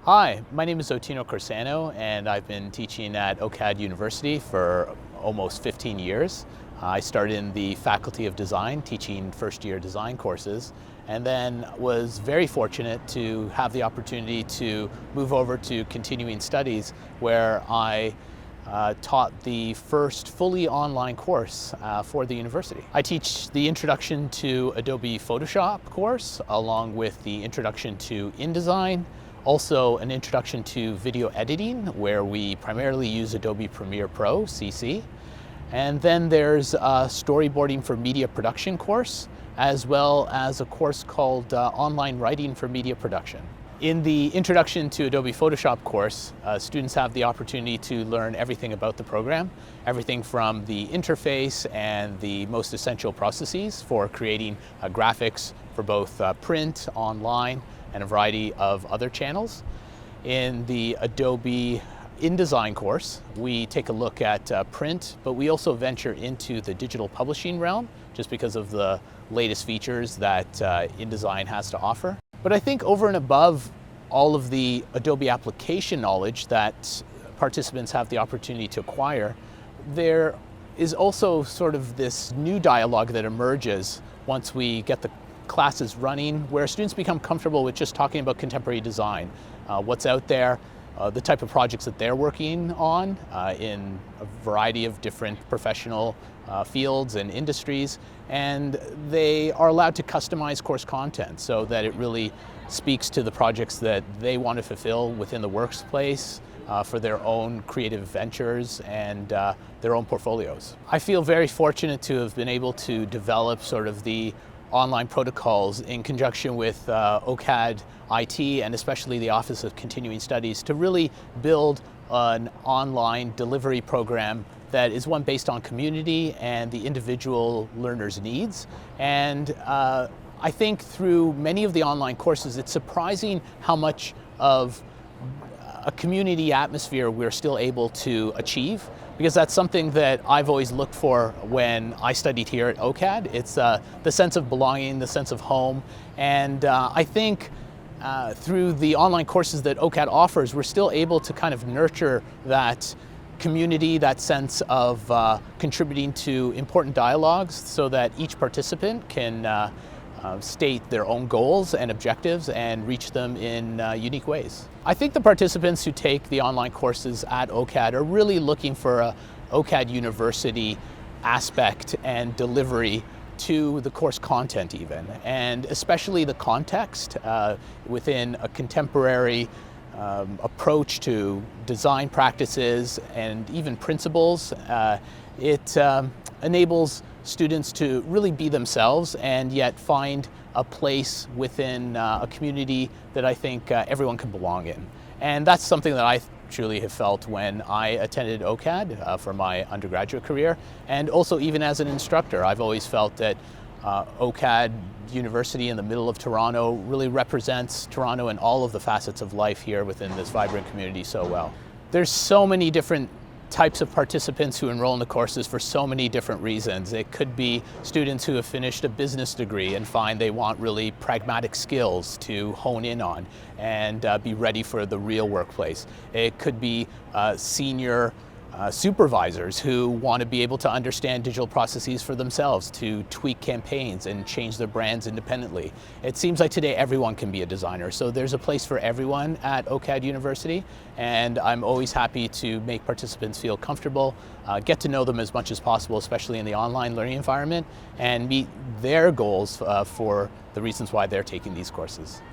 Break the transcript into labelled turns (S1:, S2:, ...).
S1: Hi, my name is Otino Corsano and I've been teaching at OCAD University for almost 15 years. I started in the Faculty of Design teaching first-year design courses, and then was very fortunate to have the opportunity to move over to Continuing Studies, where I taught the first fully online course for the university. I teach the Introduction to Adobe Photoshop course, along with the Introduction to InDesign, also an Introduction to Video Editing, where we primarily use Adobe Premiere Pro, CC. And then there's a Storyboarding for Media Production course, as well as a course called Online Writing for Media Production. In the Introduction to Adobe Photoshop course, students have the opportunity to learn everything about the program, everything from the interface and the most essential processes for creating graphics for both print, online, and a variety of other channels. In the Adobe InDesign course, we take a look at print, but we also venture into the digital publishing realm, just because of the latest features that InDesign has to offer. But I think over and above all of the Adobe application knowledge that participants have the opportunity to acquire, there is also sort of this new dialogue that emerges once we get the classes running, where students become comfortable with just talking about contemporary design, what's out there, the type of projects that they're working on in a variety of different professional fields and industries, and they are allowed to customize course content so that it really speaks to the projects that they want to fulfill within the workplace for their own creative ventures and their own portfolios. I feel very fortunate to have been able to develop sort of the online protocols in conjunction with OCAD IT and especially the Office of Continuing Studies to really build an online delivery program that is one based on community and the individual learner's needs. And I think through many of the online courses, it's surprising how much of a community atmosphere we're still able to achieve, because that's something that I've always looked for when I studied here at OCAD. It's the sense of belonging, the sense of home, and I think through the online courses that OCAD offers, we're still able to kind of nurture that community, that sense of contributing to important dialogues so that each participant can state their own goals and objectives and reach them in unique ways. I think the participants who take the online courses at OCAD are really looking for a OCAD University aspect and delivery to the course content even, and especially the context within a contemporary approach to design practices and even principles. It enables students to really be themselves and yet find a place within a community that I think everyone can belong in. And that's something that I truly have felt when I attended OCAD for my undergraduate career, and also even as an instructor. I've always felt that OCAD University in the middle of Toronto really represents Toronto and all of the facets of life here within this vibrant community so well. There's so many different types of participants who enroll in the courses for so many different reasons. It could be students who have finished a business degree and find they want really pragmatic skills to hone in on and be ready for the real workplace. It could be senior supervisors who want to be able to understand digital processes for themselves to tweak campaigns and change their brands independently. It seems like today everyone can be a designer, so there's a place for everyone at OCAD University, and I'm always happy to make participants feel comfortable, get to know them as much as possible, especially in the online learning environment, and meet their goals for the reasons why they're taking these courses.